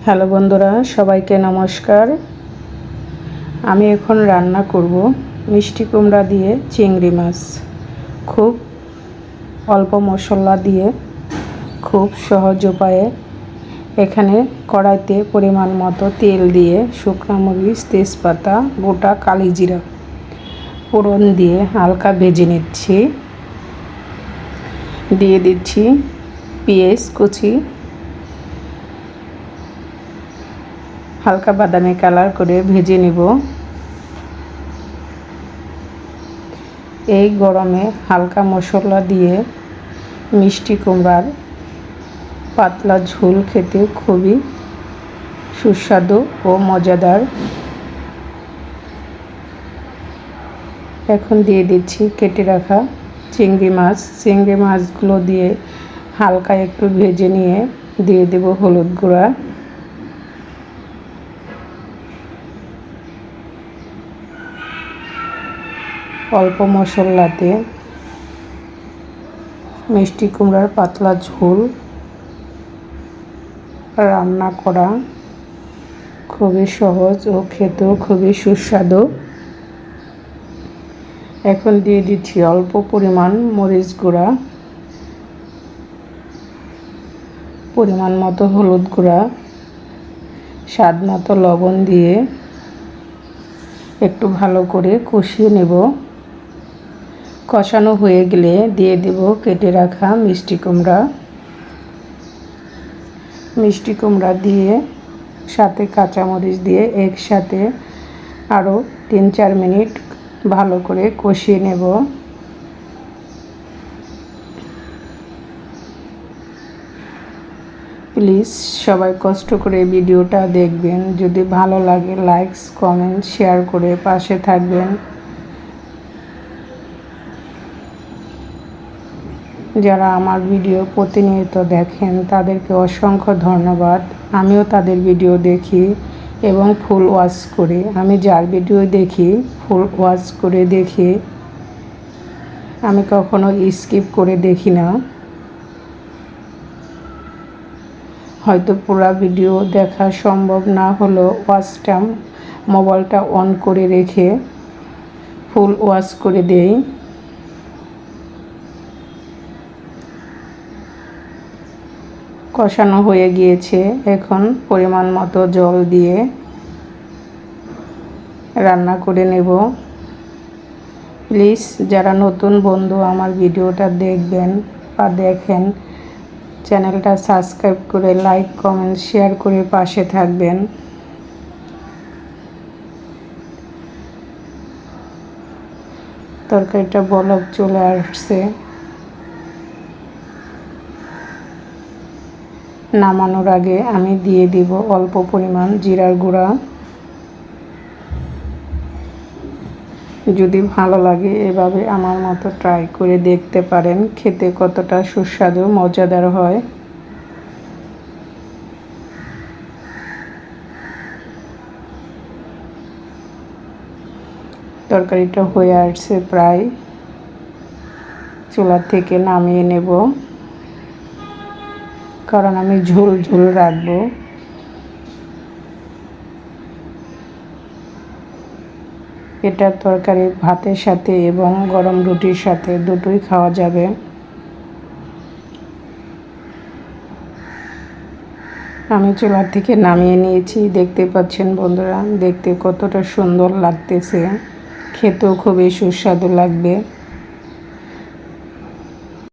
Hello বন্ধুরা, সবাইকে নমস্কার। আমি এখন রান্না করব মিষ্টি কুমড়া দিয়ে চিংড়ি মাছ। খুব অল্প মশলা দিয়ে খুব সহজ উপায়ে। এখানে কড়াইতে পরিমাণ মতো তেল দিয়ে শুকনো মরিচ, তেজপাতা, গোটা কালি জিরা ফোড়ন দিয়ে হালকা ভেজে নিচ্ছি। দিয়ে দিচ্ছি পেঁয়াজ কুচি, হালকা বাদামি কালার করে ভেজে নেব। এই গরমে হালকা মশলা দিয়ে মিষ্টি কুমড়ার পাতলা ঝোল খেতে খুবই সুস্বাদু ও মজাদার। এখন দিয়ে দিচ্ছি কেটে রাখা চিংড়ি মাছ। চিংড়ি মাছগুলো দিয়ে হালকা একটু ভেজে নিয়ে দিয়ে দেব হলুদ গুঁড়া, অল্প মশলাতে মিষ্টি কুমড়ার পাতলা ঝোল রান্না করা খুবই সহজ ও খেতেও খুবই সুস্বাদু। এখন দিয়ে দিচ্ছি অল্প পরিমাণ মরিচ গুঁড়া, পরিমাণ মতো হলুদ গুঁড়া, স্বাদ মতো লবণ দিয়ে একটু ভালো করে কষিয়ে নেব। কষানো হয়ে গেলে দিয়ে দেব কেটে রাখা মিষ্টি কুমড়া। মিষ্টি কুমড়া দিয়ে সাথে কাঁচামরিচ দিয়ে একসাথে আরও 3-4 মিনিট ভালো করে কষিয়ে নেব। প্লিজ সবাই কষ্ট করে ভিডিওটা দেখবেন। যদি ভালো লাগে লাইক, কমেন্ট, শেয়ার করে পাশে থাকবেন। যারা আমার ভিডিও প্রতিনিয়ত দেখেন তাদেরকে অসংখ্য ধন্যবাদ। আমিও তাদের ভিডিও দেখি এবং ফুল ওয়াচ করি। আমি যার ভিডিও দেখি ফুল ওয়াচ করে দেখি, আমি কখনো স্কিপ করে দেখি না। হয়তো পুরো ভিডিও দেখা সম্ভব না হলেও ওয়াচটা মোবাইলটা অন করে রেখে ফুল ওয়াচ করে দেই। কষানো হয়ে গিয়েছে, এখন পরিমাণ মতো জল দিয়ে রান্না করে নেব। প্লিজ যারা নতুন বন্ধু আমার ভিডিওটা দেখবেন বা দেখেন, চ্যানেলটা সাবস্ক্রাইব করে লাইক, কমেন্ট, শেয়ার করে পাশে থাকবেন। তরকারিটা বলক চলে আসছে। নামানোর আগে আমি দিয়ে দিব অল্প পরিমাণ জিরার গুঁড়া। যদি ভালো লাগে এভাবে আমার মতো ট্রাই করে দেখতে পারেন, খেতে কতটা সুস্বাদু মজাদার হয়। তরকারিটা হয়ে আসছে প্রায়, চুলা থেকে নামিয়ে নেব, কারণ আমি ঝোল ঝোল রাখবো। এটা তরকারি ভাতের সাথে এবং গরম রুটির সাথে দুটোই খাওয়া যাবে। আমি চুলা থেকে নামিয়ে নিয়েছি। দেখতে পাচ্ছেন বন্ধুরা, দেখতে কতটা সুন্দর লাগতেছে, খেতেও খুবই সুস্বাদু লাগবে।